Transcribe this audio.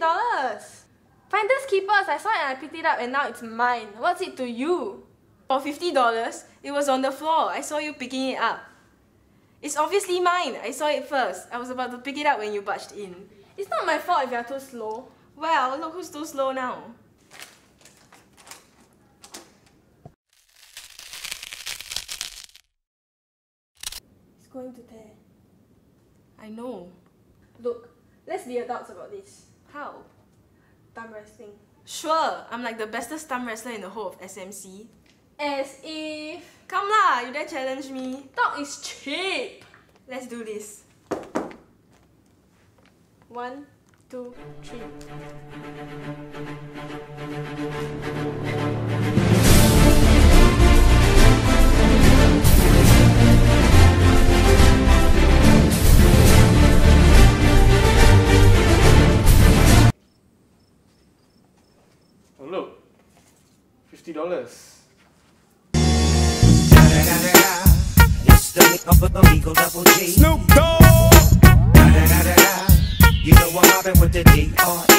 $50. Finders keepers, I saw it and I picked it up and now it's mine. What's it to you? For $50, it was on the floor. I saw you picking it up. It's obviously mine. I saw it first. I was about to pick it up when you barged in. It's not my fault if you're too slow. Well, look who's too slow now. It's going to tear. I know. Look, let's be adults about this. How? Thumb wrestling. Sure, I'm like the bestest thumb wrestler in the whole of SMC. As if... Come lah, you dare challenge me. Talk is cheap. Let's do this. 1, 2, 3. Oh look, $50. It's the lick of the Eagle Double G. Snoop Dogg. You know I'm mobbing with the D.R.E.